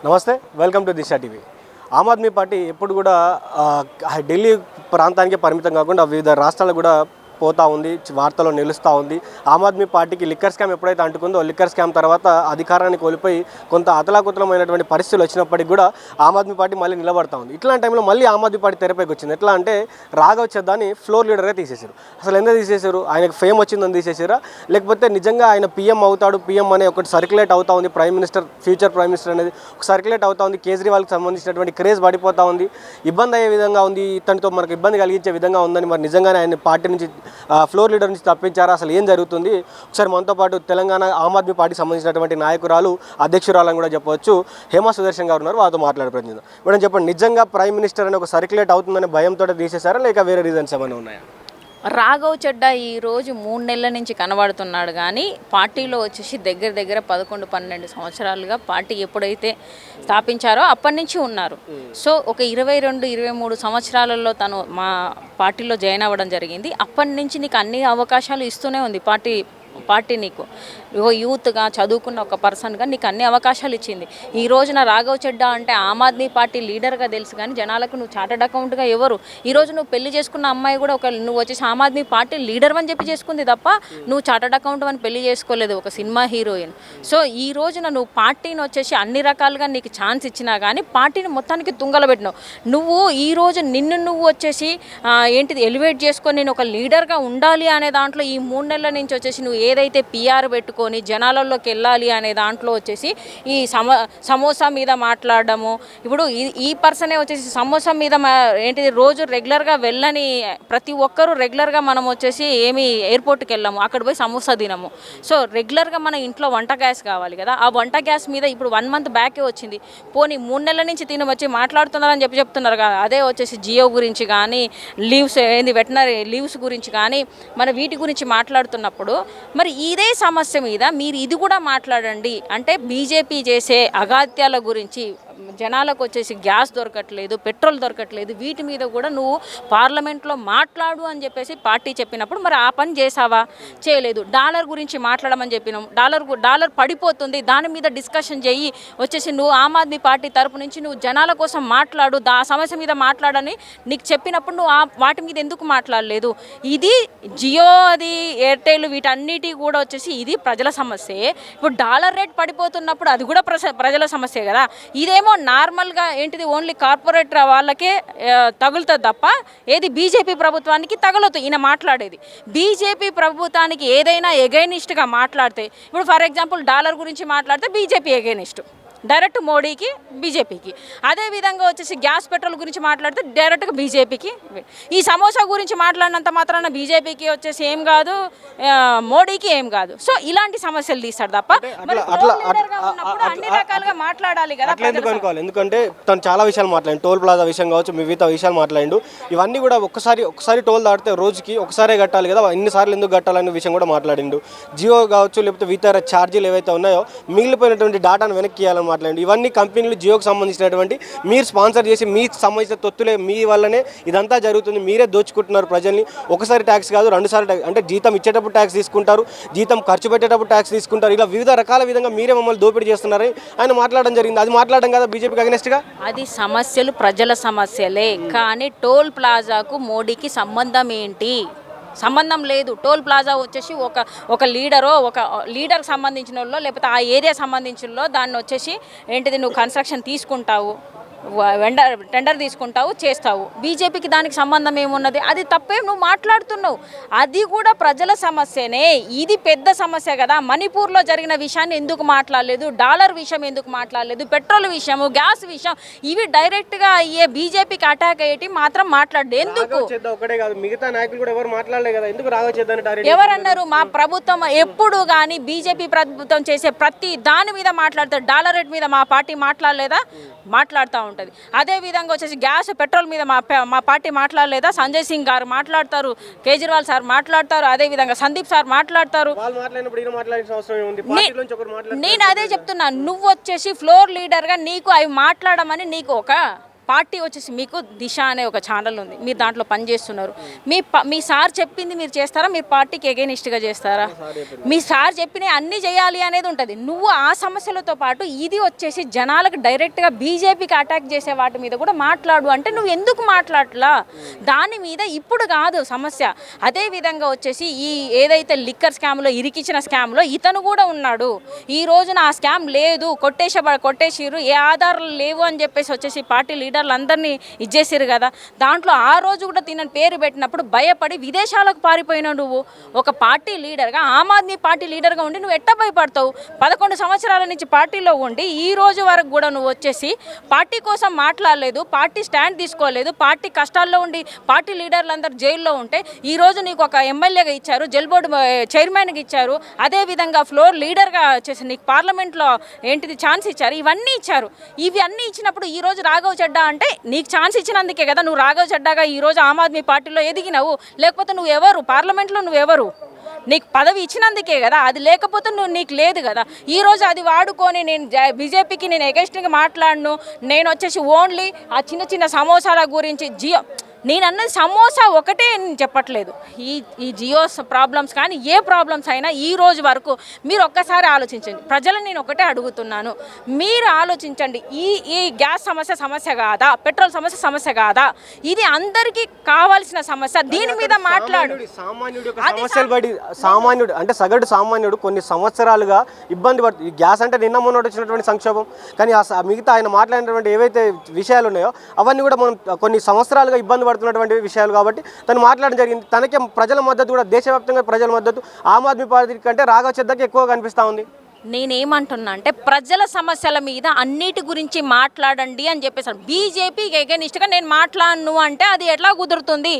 నమస్తే, welcome to Disha TV. Aam Aadmi party ఎప్పుడు కూడా ఢిల్లీ ప్రాంతానికే పరిమితం కాకుండా వివిధ రాష్ట్రాలకు కూడా పోతూ ఉంది, వార్తల్లో నిలుస్తూ ఉంది. ఆమ్ ఆద్మీ పార్టీకి లిక్కర్ స్కామ్ ఎప్పుడైతే అంటుకుందో, లిక్కర్ స్కామ్ తర్వాత అధికారాన్ని కోల్పోయి కొంత అతలాకుతలమైనటువంటి పరిస్థితులు వచ్చినప్పటికీ కూడా ఆమ్ ఆద్మీ పార్టీ మళ్ళీ నిలబడతా ఉంది. ఇట్లాంటి టైంలో మళ్ళీ ఆమ్ ఆద్మీ పార్టీ తెరపైకి వచ్చింది. ఎట్లా అంటే రాఘవ్ చద్దాని ఫ్లోర్ లీడర్గా తీసేశారు. అసలు ఎందుకు తీసేశారు? ఆయనకు ఫేమ్ వచ్చిందని తీసేసారా, లేకపోతే నిజంగా ఆయన పీఎం అవుతాడు, పీఎం అనే ఒకటి సర్క్యులేట్ అవుతా ఉంది, prime minister, future prime minister అనేది ఒక సర్క్యులేట్ అవుతా ఉంది. కేజ్రీవాల్కి సంబంధించినటువంటి క్రేజ్ పడిపోతూ ఉంది, ఇబ్బంది అయ్యే విధంగా ఉంది, ఇతనితో మనకు ఇబ్బంది కలిగించే విధంగా ఉందని. మరి నిజంగానే ఆయన పార్టీ నుంచి ఫ్లోర్ లీడర్ నుంచి తప్పించారా? అసలు ఏం జరుగుతుంది? ఒకసారి మనతో పాటు తెలంగాణ ఆమ్ ఆద్మీ పార్టీకి సంబంధించినటువంటి నాయకురాలు, అధ్యక్షురాలని కూడా చెప్పవచ్చు, హేమా సుదర్శన్ గారు ఉన్నారు. వాళ్ళతో మాట్లాడే ప్రయత్నం. మేడం చెప్పండి, నిజంగా ప్రైమ్ మినిస్టర్ అని ఒక సర్క్యులేట్ అవుతుందనే భయంతో తీసేశారా, లేక వేరే రీజన్స్ ఏమైనా ఉన్నాయా? రాఘవ్ చడ్డా ఈరోజు 3 నెలల నుంచి కనబడుతున్నాడు, కానీ పార్టీలో వచ్చేసి దగ్గర 11-12 సంవత్సరాలుగా పార్టీ ఎప్పుడైతే స్థాపించారో అప్పటి నుంచి ఉన్నారు. సో ఒక 22-23 సంవత్సరాలలో తను మా పార్టీలో జాయిన్ అవ్వడం జరిగింది. అప్పటి నుంచి నీకు అన్ని అవకాశాలు ఇస్తూనే ఉంది పార్టీ నీకు యూత్గా చదువుకున్న ఒక పర్సన్గా నీకు అన్ని అవకాశాలు ఇచ్చింది. ఈ రోజున రాఘవ్ చడ్డా అంటే ఆమ్ ఆద్మీ పార్టీ లీడర్గా తెలుసు, కానీ జనాలకు నువ్వు చార్టెడ్ అకౌంట్గా ఎవరు? ఈరోజు నువ్వు పెళ్లి చేసుకున్న అమ్మాయి కూడా నువ్వు వచ్చేసి ఆమ్ ఆద్మీ పార్టీ లీడర్ అని చెప్పి చేసుకుంది తప్ప నువ్వు చార్టెడ్ అకౌంట్ అని పెళ్లి చేసుకోలేదు, ఒక సినిమా హీరోయిన్. సో ఈ రోజున నువ్వు పార్టీని వచ్చేసి అన్ని రకాలుగా నీకు ఛాన్స్ ఇచ్చినా కానీ పార్టీని మొత్తానికి తుంగలబెట్టినావు. నువ్వు ఈరోజు నువ్వు వచ్చేసి ఎలివేట్ చేసుకొని నేను ఒక లీడర్గా ఉండాలి అనే దాంట్లో ఈ 3 నెలల నుంచి వచ్చేసి నువ్వు ఏదైతే పిఆర్ పెట్టుకొని జనాలలోకి వెళ్ళాలి అనే దాంట్లో వచ్చేసి ఈ సమోసా మీద మాట్లాడడము. ఇప్పుడు ఈ పర్సనే వచ్చేసి సమోసా మీద రోజు రెగ్యులర్గా వెళ్ళని ప్రతి ఒక్కరూ రెగ్యులర్గా మనం వచ్చేసి ఎయిర్పోర్ట్కి వెళ్ళాము, అక్కడ పోయి సమోసా తినము. సో రెగ్యులర్గా మన ఇంట్లో వంట గ్యాస్ కావాలి కదా, ఆ వంట గ్యాస్ మీద ఇప్పుడు 1 మంత్ బ్యాకే వచ్చింది. పోనీ 3 నెలల నుంచి వచ్చి మాట్లాడుతున్నారని చెప్తున్నారు కదా. అదే వచ్చేసి జియో గురించి కానీ, లీవ్స్ వెటనరీ లీవ్స్ గురించి కానీ మన వీటి గురించి మాట్లాడుతున్నప్పుడు మరి ఇదే సమస్య మీద మీరు ఇది కూడా మాట్లాడండి. అంటే బీజేపీ చేసే అగాత్యాల గురించి, జనాలకు వచ్చేసి గ్యాస్ దొరకట్లేదు, పెట్రోల్ దొరకట్లేదు, వీటి మీద కూడా నువ్వు పార్లమెంట్లో మాట్లాడు అని చెప్పేసి పార్టీ చెప్పినప్పుడు మరి ఆ పని చేసావా? చేయలేదు. డాలర్ గురించి మాట్లాడమని చెప్పినాం, డాలర్ పడిపోతుంది, దాని మీద డిస్కషన్ చెయ్యి, వచ్చేసి నువ్వు ఆమ్ ఆద్మీ పార్టీ తరపు నుంచి నువ్వు జనాల కోసం మాట్లాడు, ఆ సమస్య మీద మాట్లాడని నీకు చెప్పినప్పుడు నువ్వు వాటి మీద ఎందుకు మాట్లాడలేదు? ఇది జియో, అది ఎయిర్టెల్, వీటన్నిటి కూడా వచ్చేసి ఇది ప్రజల సమస్యే. ఇప్పుడు డాలర్ రేట్ పడిపోతున్నప్పుడు అది కూడా ప్రజల సమస్యే కదా. ఇదేమో నార్మల్గా ఓన్లీ కార్పొరేట్ వాళ్ళకే తగులుతుంది తప్ప ఏది బీజేపీ ప్రభుత్వానికి తగలదు. ఈయన మాట్లాడేది బీజేపీ ప్రభుత్వానికి ఏదైనా ఎగైనిస్ట్గా మాట్లాడితే, ఇప్పుడు ఫర్ ఎగ్జాంపుల్ డాలర్ గురించి మాట్లాడితే బీజేపీ ఎగైనిస్ట్, డైరెక్ట్ మోడీకి, బీజేపీకి. అదేవిధంగా వచ్చేసి గ్యాస్ పెట్రోల్ గురించి మాట్లాడితే డైరెక్ట్గా బీజేపీకి. ఈ సమోసా గురించి మాట్లాడినంత మాత్రాన బీజేపీకి వచ్చేసి ఏం కాదు, మోడీకి ఏం కాదు. సో ఇలాంటి సమస్యలు తీస్తాడు తప్ప అన్ని రకాలుగా మాట్లాడాలి కదా. ఎందుకంటే తను చాలా విషయాలు మాట్లాడి, టోల్ ప్లాజా విషయం కావచ్చు, మిగతా విషయాలు మాట్లాడిండు. ఇవన్నీ కూడా ఒకసారి టోల్ దాటితే రోజుకి ఒకసారే కట్టాలి కదా, ఎన్నిసార్లు ఎందుకు కట్టాలనే విషయం కూడా మాట్లాడిండు. జియో కావచ్చు, లేకపోతే ఇతర ఛార్జీలు ఏవైతే ఉన్నాయో మిగిలిపోయినటువంటి డాటాను వెనక్కి ఇవ్వాలని మాట్లాడండి. ఇవన్నీ కంపెనీలు జియోకి సంబంధించినటువంటి మీరు స్పాన్సర్ చేసి మీకు సంబంధించిన తొత్తులే, మీ వల్లనే ఇదంతా జరుగుతుంది, మీరే దోచుకుంటున్నారు ప్రజల్ని. ఒకసారి ట్యాక్స్ కాదు, 2 సార్లు ట్యాక్స్, అంటే జీతం ఇచ్చేటప్పుడు ట్యాక్స్ తీసుకుంటారు, జీతం ఖర్చు పెట్టేటప్పుడు ట్యాక్స్ తీసుకుంటారు, ఇలా వివిధ రకాల విధంగా మీరే మమ్మల్ని దోపిడీ చేస్తున్నారని ఆయన మాట్లాడడం జరిగింది. అది మాట్లాడడం కదా బీజేపీకి అగెనెస్ట్గా. అది సమస్యలు ప్రజల సమస్యలే, కానీ టోల్ ప్లాజాకు మోడీకి సంబంధం ఏంటి? సంబంధం లేదు. టోల్ ప్లాజా వచ్చేసి ఒక లీడర్కి సంబంధించిన వాళ్ళు, లేకపోతే ఆ ఏరియా సంబంధించిన దాన్ని వచ్చేసి నువ్వు కన్స్ట్రక్షన్ తీసుకుంటావు, టెండర్ తీసుకుంటావు, చేస్తావు. బీజేపీకి దానికి సంబంధం ఏమున్నది? అది తప్పేం నువ్వు మాట్లాడుతున్నావు. అది కూడా ప్రజల సమస్యనే. ఇది పెద్ద సమస్య కదా. మణిపూర్లో జరిగిన విషయాన్ని ఎందుకు మాట్లాడలేదు? డాలర్ విషయం ఎందుకు మాట్లాడలేదు? పెట్రోల్ విషయము, గ్యాస్ విషయం, ఇవి డైరెక్ట్గా అయ్యే బీజేపీకి అటాక్ అయ్యేటి మాత్రం మాట్లాడలేదు. ఎందుకు? ఎవరన్నారు? మా ప్రభుత్వం ఎప్పుడు కానీ బీజేపీ ప్రభుత్వం చేసే ప్రతి దాని మీద మాట్లాడతారు. డాలర్ రేట్ మీద మా పార్టీ మాట్లాడలేదా? మాట్లాడుతూ ఉంటుంది. అదేవిధంగా వచ్చేసి గ్యాస్, పెట్రోల్ మీద మా పార్టీ మాట్లాడలేదా? సంజయ్ సింగ్ గారు మాట్లాడతారు, కేజ్రీవాల్ సార్ మాట్లాడతారు, అదేవిధంగా సందీప్ సార్ మాట్లాడతారు. నేను అదే చెప్తున్నా, నువ్వు వచ్చేసి ఫ్లోర్ లీడర్గా నీకు అవి మాట్లాడమని నీకు ఒక పార్టీ వచ్చేసి మీకు దిశ అనే ఒక ఛానల్ ఉంది, మీరు దాంట్లో పనిచేస్తున్నారు. మీ సార్ చెప్పింది మీరు చేస్తారా, మీరు పార్టీకి ఎగెనిస్ట్గా చేస్తారా? మీ సార్ చెప్పిన అన్నీ చేయాలి అనేది ఉంటుంది. నువ్వు ఆ సమస్యలతో పాటు ఇది వచ్చేసి జనాలకు డైరెక్ట్గా బీజేపీకి అటాక్ చేసే వాటి మీద కూడా మాట్లాడు అంటే నువ్వు ఎందుకు మాట్లాడలా? దాని మీద ఇప్పుడు కాదు సమస్య. అదేవిధంగా వచ్చేసి ఈ ఏదైతే లిక్కర్ స్కామ్లో ఇరికిచ్చిన స్కామ్లో ఇతను కూడా ఉన్నాడు. ఈ రోజున ఆ స్కామ్ లేదు, కొట్టేసిరు, ఏ ఆధారాలు లేవు అని చెప్పేసి వచ్చేసి పార్టీ లీడర్లు అందరినీ ఇచ్చేసారు కదా. దాంట్లో ఆ రోజు కూడా తినని పేరు పెట్టినప్పుడు భయపడి విదేశాలకు పారిపోయినావు. నువ్వు ఒక పార్టీ లీడర్గా, ఆమ్ ఆద్మీ పార్టీ లీడర్గా ఉండి నువ్వు ఎట్ట భయపడతావు? 11 సంవత్సరాల నుంచి పార్టీలో ఉండి ఈ రోజు వరకు కూడా నువ్వు వచ్చేసి పార్టీ కోసం మాట్లాడలేదు, పార్టీ స్టాండ్ తీసుకోలేదు. పార్టీ కష్టాల్లో ఉండి పార్టీ లీడర్లు అందరూ జైల్లో ఉంటే ఈ రోజు నీకు ఒక ఎమ్మెల్యేగా ఇచ్చారు, జల్ బోర్డు చైర్మన్గా ఇచ్చారు, అదేవిధంగా ఫ్లోర్ లీడర్గా వచ్చేసి నీకు పార్లమెంట్లో ఛాన్స్ ఇచ్చారు, ఇవన్నీ ఇచ్చారు. ఇవన్నీ ఇచ్చినప్పుడు ఈరోజు రాఘవ్ చెడ్డా అంటే నీకు ఛాన్స్ ఇచ్చినందుకే కదా నువ్వు రాఘవ్ చెడ్డాగా ఈరోజు ఆమ్ ఆద్మీ పార్టీలో ఎదిగినావు. లేకపోతే నువ్వెవరు పార్లమెంట్లో, నువ్వెవరు? నీకు పదవి ఇచ్చినందుకే కదా, అది లేకపోతే నీకు లేదు కదా. ఈరోజు అది వాడుకొని నేను బీజేపీకి నేను ఎగెస్ట్గా మాట్లాడను, నేను వచ్చేసి ఓన్లీ ఆ చిన్న చిన్న సమోసాల గురించి నేను అన్నది సమోసా ఒకటే నేను చెప్పట్లేదు. ఈ జియో ప్రాబ్లమ్స్ కానీ ఏ ప్రాబ్లమ్స్ అయినా ఈ రోజు వరకు మీరు ఒక్కసారి ఆలోచించండి. ప్రజలను నేను ఒకటే అడుగుతున్నాను, మీరు ఆలోచించండి. ఈ గ్యాస్ సమస్య కాదా, పెట్రోల్ సమస్య కాదా? ఇది అందరికీ కావాల్సిన సమస్య. దీని మీద మాట్లాడు. సామాన్యుడు అంటే సగటు సామాన్యుడు కొన్ని సంవత్సరాలుగా ఇబ్బంది పడుతుంది. ఈ గ్యాస్ అంటే నిన్న మొన్నటి వచ్చినటువంటి సంక్షోభం, కానీ మిగతా ఆయన మాట్లాడినటువంటి ఏవైతే విషయాలు ఉన్నాయో అవన్నీ కూడా మనం కొన్ని సంవత్సరాలుగా ఇబ్బంది పడుతున్నటువంటి విషయాలు కాబట్టి తను మాట్లాడడం జరిగింది. తనకే ప్రజల మద్దతు కూడా, దేశవ్యాప్తంగా ప్రజల మద్దతు ఆమ్ ఆద్మీ పార్టీ కంటే రాఘవ్ చెడ్డాకి ఎక్కువ కనిపిస్తూ ఉంది. నేనేమంటున్నా అంటే ప్రజల సమస్యల మీద అన్నిటి గురించి మాట్లాడండి అని చెప్పేసాను. బీజేపీకి ఎగెనిస్ట్గా నేను మాట్లాడను అంటే అది ఎట్లా కుదురుతుంది?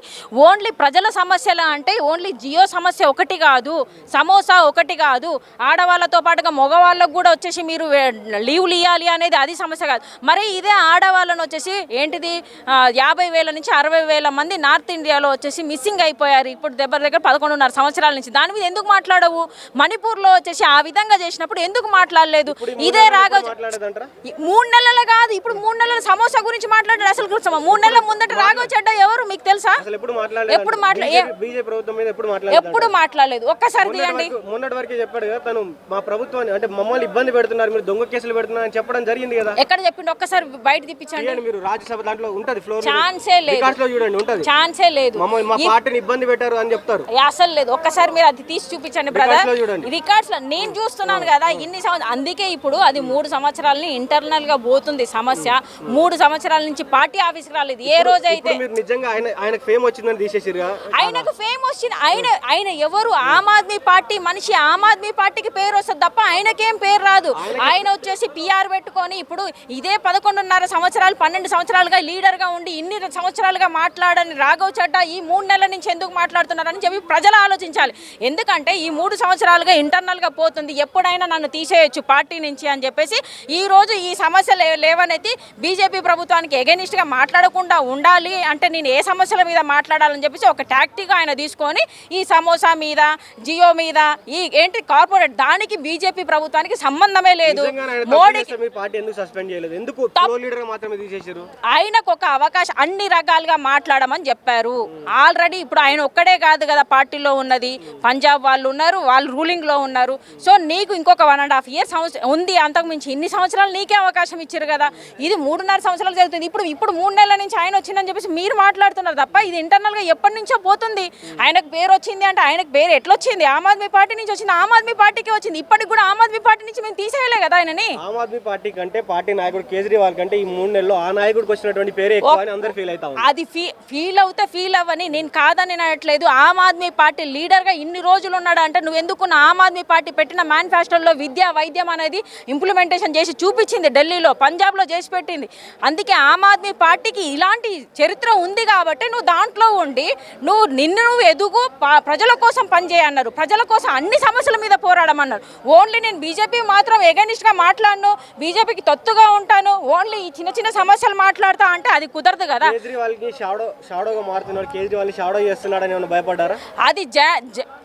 ఓన్లీ ప్రజల సమస్యలు అంటే ఓన్లీ జియో సమస్య ఒకటి కాదు, సమోసా ఒకటి కాదు, ఆడవాళ్ళతో పాటుగా మగవాళ్ళకు కూడా వచ్చేసి మీరు లీవ్లు ఇవ్వాలి అనేది అది సమస్య కాదు. మరి ఇదే ఆడవాళ్ళను వచ్చేసి ఏంటిది 50,000 నుంచి 60,000 మంది నార్త్ ఇండియాలో వచ్చేసి మిస్సింగ్ అయిపోయారు ఇప్పుడు దగ్గర 11.5 సంవత్సరాల నుంచి. దాని మీద ఎందుకు మాట్లాడవు? మణిపూర్లో వచ్చేసి ఆ విధంగా చేసినప్పుడు ఎందుకు మాట్లాడలేదు? ఇదే రాఘవ్ 3 నెలలు కాదు, ఇప్పుడు 3 నెలల సమోసా గురించి మాట్లాడారు. అసలు 3 నెలల ముందట రాఘవ్ చెడ్డా ఎవరు మీకు తెలుసా? ఎప్పుడు మాట్లాడలేదు. ఒక్కసారి తీయండి. మొన్నటి వరకు చెప్పాడు కదా తను, మా ప్రభుత్వాన్ని అంటే మమ్మల్ని ఇబ్బంది పెడుతున్నారు, మీరు దొంగ కేసులు పెడుతున్నారు అని చెప్పడం జరిగింది కదా. ఎక్కడ చెప్పిండు? ఒక్కసారి బయట తిప్పించండి. మీరు రాజ్యసభ దాంట్లో ఉంటది, ఫ్లోర్ ఛాన్సే లేదు, చూడండి ఉంటది, ఛాన్సే లేదు. మా పార్టీని ఇబ్బంది పెట్టారు అని చెప్తారు. అసలు లేదు. ఒక్కసారి మీరు అది తీసి చూపించండి బ్రదర్. రికార్డ్స్ లో నేను చూస్తున్నాను కదా ఇన్ని సంవత్సరాలు. అందుకే ఇప్పుడు అది 3 సంవత్సరాలని ఇంటర్నల్ గా పోతుంది సమస్య. 3 సంవత్సరాల నుంచి పార్టీ ఆఫీస్కి రాలేదు. ఏ రోజైతే నిజంగా ఆయనకు ఫేమ్ వచ్చిందని తీసేసిరుగా. ఆయనకు ఫేమ్ వచ్చింది. ఆయన ఎవరు? ఆమ్ ఆద్మీ పార్టీ మనిషి. ఆమ్ ఆద్మీ పార్టీకి పేరు వస్తుంది తప్ప ఆయనకేం పేరు రాదు. ఆయన వచ్చేసి పిఆర్ పెట్టుకొని ఇప్పుడు ఇదే 11.5 సంవత్సరాలు 12 సంవత్సరాలుగా లీడర్ గా ఉండి ఇన్ని సంవత్సరాలుగా మాట్లాడని రాఘవ్ చెడ్డా ఈ 3 నెలల నుంచి ఎందుకు మాట్లాడుతున్నారని చెప్పి ప్రజలు ఆలోచించాలి. ఎందుకంటే ఈ 3 సంవత్సరాలుగా ఇంటర్నల్ గా పోతుంది, ఎప్పుడైనా నన్ను తీసేయచ్చు పార్టీ నుంచి అని చెప్పేసి ఈ రోజు ఈ సమస్య లేవనైతే బీజేపీ ప్రభుత్వానికి ఎగెనిస్ట్ గా మాట్లాడకుండా ఉండాలి అంటే నేను ఏ సమస్యల మీద మాట్లాడాలని చెప్పేసి ఒక టాక్టిక్ ఆయన తీసుకొని ఈ సమోసా మీద, జియో మీద, ఈ ఏంటి కార్పొరేట్ దానికి బీజేపీ ప్రభుత్వానికి సంబంధమే లేదు. ఆయనకు ఒక అవకాశం అన్ని రకాలుగా మాట్లాడమని చెప్పారు ఆల్రెడీ. ఇప్పుడు ఆయన ఒక్కడే కాదు కదా పార్టీలో ఉన్నది, పంజాబ్ వాళ్ళు ఉన్నారు, వాళ్ళు రూలింగ్ లో ఉన్నారు. సో నీకు ఇంకొక 1.5 ఇయర్స్ ఉంది, అంతకుమించి ఇన్ని సంవత్సరాలు నీకే అవకాశం ఇచ్చారు కదా. ఇది 3.5 సంవత్సరాలు జరుగుతుంది. ఇప్పుడు 3 నెలల నుంచి ఆయన వచ్చిందని చెప్పేసి మీరు మాట్లాడుతున్నారు తప్ప ఇది ఇంటర్నల్ గా ఎప్పటి నుంచో పోతుంది. ఆయనకు పేరు వచ్చింది అంటే ఆయనకు పేరు ఎట్లా వచ్చింది? ఆమ్ ఆద్మీ పార్టీ నుంచి వచ్చింది, ఆమ్ ఆద్మీ పార్టీకి వచ్చింది. ఇప్పటికి కూడా ఆమ్ ఆద్మీ పార్టీ నుంచి మేము తీసేయలే కదా ఆయనని. ఆమ్ ఆద్మీ పార్టీ కంటే పార్టీ నాయకుడు కేజ్రీవాల్ కంటే ఈ 3 నెలల్లో ఆ నాయకుడికి వచ్చినటువంటి పేరు ఎక్కువ అని అందరూ ఫీల్ అవుతారు. అది ఫీల్ అవుతే ఫీల్ అవ్వని, నేను కాదని అనట్లేదు. ఆమ్ ఆద్మీ పార్టీ లీడర్ గా ఇన్ని రోజులు ఉన్నాడు అంటే నువ్వు ఎందుకు ఆమ్ ఆద్మీ పార్టీ పెట్టిన మేనిఫెస్టోలో విద్య వైద్యం అనేది ఇంప్లిమెంటేషన్ చేసి చూపించింది, ఢిల్లీలో పంజాబ్లో చేసి పెట్టింది. అందుకే ఆమ్ ఆద్మీ పార్టీకి ఇలాంటి చరిత్ర ఉంది కాబట్టి నువ్వు దాంట్లో ఉండి నువ్వు ఎదుగు, ప్రజల కోసం పనిచేయన్నారు, ప్రజల కోసం అన్ని సమస్యల మీద పోరాడమన్నారు. ఓన్లీ నేను బీజేపీ మాత్రం ఎగనిస్ట్గా మాట్లాడను, బీజేపీకి తొత్తుగా ఉంటాను, ఓన్లీ ఈ చిన్న చిన్న సమస్యలు మాట్లాడతా అంటే అది కుదరదు కదా. కేజ్రీవాల్కి షాడోగా మారుతున్నారు, కేజ్రీవాల్ని షాడో చేస్తున్నాడని భయపడ్డారా?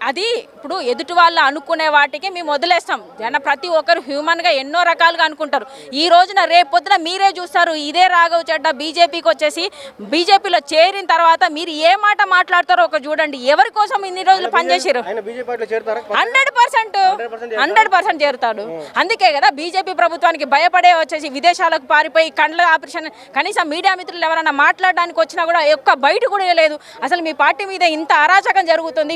అది ఇప్పుడు ఎదుటి వాళ్ళు అనుకునే వాటికి మేము వదిలేస్తాం. ప్రతి ఒక్కరు హ్యూమన్గా ఎన్నో రకాలుగా అనుకుంటారు. ఈ రోజున రేపు పొద్దున మీరే చూస్తారు, ఇదే రాఘవ్ చడ్డా బీజేపీకి వచ్చేసి బీజేపీలో చేరిన తర్వాత మీరు ఏ మాట మాట్లాడతారో ఒక చూడండి. ఎవరి కోసం ఇన్ని రోజులు పనిచేసారు? 100% చేరుతాడు. అందుకే కదా బీజేపీ ప్రభుత్వానికి భయపడే వచ్చేసి విదేశాలకు పారిపోయి కండ్ల ఆపరేషన్, కనీసం మీడియా మిత్రులు ఎవరైనా మాట్లాడడానికి వచ్చినా కూడా ఒక్క బయట కూడా లేదు. అసలు మీ పార్టీ మీద ఇంత అరాచకం జరుగుతుంది,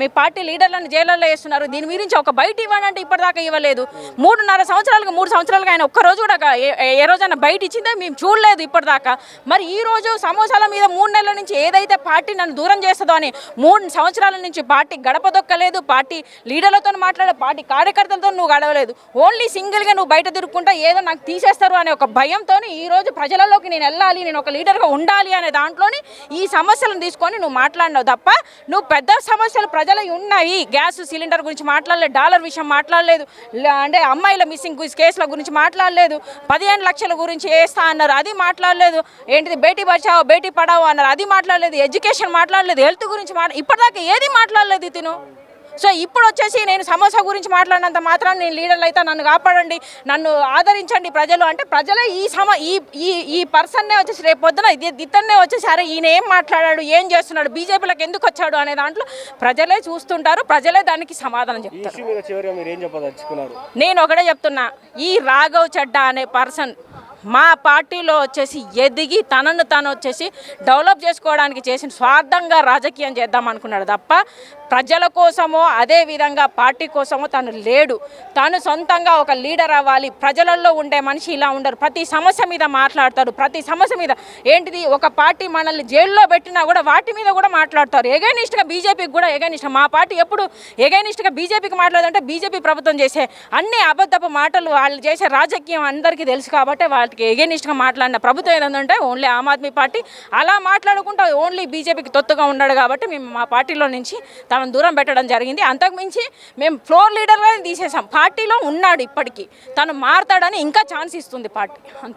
మీ పార్టీ లీడర్లను జైల్లో వేస్తున్నారు, దీని గురించి ఒక బయట ఇవ్వండి అంటే ఇప్పటిదాకా ఇవ్వలేదు. 3 సంవత్సరాలుగా ఆయన ఒక్కరోజు కూడా ఏ రోజైనా బయట ఇచ్చిందే మేము చూడలేదు ఇప్పటిదాకా. మరి ఈ రోజు సమోసాల మీద 3 నెలల నుంచి ఏదైతే పార్టీ నన్ను దూరం చేస్తుందో అని 3 సంవత్సరాల నుంచి పార్టీ గడప దొక్కలేదు, పార్టీ లీడర్లతో మాట్లాడే, పార్టీ కార్యకర్తలతో నువ్వు గడవలేదు. ఓన్లీ సింగిల్గా నువ్వు బయట తిరుగుకుంటా ఏదో నాకు తీసేస్తారు అనే ఒక భయంతో ఈ రోజు ప్రజలలోకి నేను వెళ్ళాలి, నేను ఒక లీడర్గా ఉండాలి అనే దాంట్లోని ఈ సమస్యలను తీసుకొని నువ్వు మాట్లాడినావు తప్ప నువ్వు పెద్ద సమస్యలు ప్రజలవి ఉన్నాయి. గ్యాస్ సిలిండర్ గురించి మాట్లాడలేదు, డాలర్ విషయం మాట్లాడలేదు, అంటే అమ్మాయిల మిస్సింగ్ కేసుల గురించి మాట్లాడలేదు, 15 లక్షల గురించి వేస్తా అన్నారు అది మాట్లాడలేదు, ఏంటిది బేటీ బచావో బేటీ పడావో అన్నారు అది మాట్లాడలేదు, ఎడ్యుకేషన్ మాట్లాడలేదు, హెల్త్ గురించి ఇప్పటిదాకా ఏది మాట్లాడలేదు ఇతను. సో ఇప్పుడు వచ్చేసి నేను సమోసా గురించి మాట్లాడినంత మాత్రం నేను లీడర్లు అయితే నన్ను కాపాడండి, నన్ను ఆదరించండి ప్రజలు అంటే ప్రజలే ఈ పర్సన్నే వచ్చేసి రేపు పొద్దున ఇతన్నే వచ్చేసి అరే ఈయన ఏం మాట్లాడాడు, ఏం చేస్తున్నాడు, బీజేపీలోకి ఎందుకు వచ్చాడు అనే దాంట్లో ప్రజలే చూస్తుంటారు, ప్రజలే దానికి సమాధానం చెప్తారు. నేను ఒకటే చెప్తున్నా, ఈ రాఘవ్ చడ్డా అనే పర్సన్ మా పార్టీలో వచ్చేసి ఎదిగి తనను తాను వచ్చేసి డెవలప్ చేసుకోవడానికి చేసిన స్వార్థంగా రాజకీయం చేద్దాం అనుకున్నాడు తప్ప ప్రజల కోసమో అదేవిధంగా పార్టీ కోసమో తను లేడు. తను సొంతంగా ఒక లీడర్ అవ్వాలి, ప్రజలలో ఉండే మనిషి ఇలా ఉండరు, ప్రతి సమస్య మీద మాట్లాడతారు, ప్రతి సమస్య మీద ఏంటిది ఒక పార్టీ మనల్ని జైల్లో పెట్టినా కూడా వాటి మీద కూడా మాట్లాడతారు. ఎగైనిస్ట్గా బీజేపీకి కూడా ఎగైనిస్ట్, మా పార్టీ ఎప్పుడు ఎగైనిస్ట్గా బీజేపీకి మాట్లాడంటే బీజేపీ ప్రభుత్వం చేసే అన్ని అబద్ధపు మాటలు, వాళ్ళు చేసే రాజకీయం అందరికీ తెలుసు కాబట్టి వాళ్ళకి ఎగైనిస్ట్గా మాట్లాడిన ప్రభుత్వం ఏదంటే ఓన్లీ ఆమ్ ఆద్మీ పార్టీ. అలా మాట్లాడుకుంటూ ఓన్లీ బీజేపీకి తొత్తుగా ఉన్నాడు కాబట్టి మేము మా పార్టీలో నుంచి తనను దూరం పెట్టడం జరిగింది. అంతకుమించి మేము ఫ్లోర్ లీడర్గానే తీసేసాం, పార్టీలో ఉన్నాడు ఇప్పటికీ, తను మారతాడని ఇంకా ఛాన్స్ ఇస్తుంది పార్టీ. అంతే.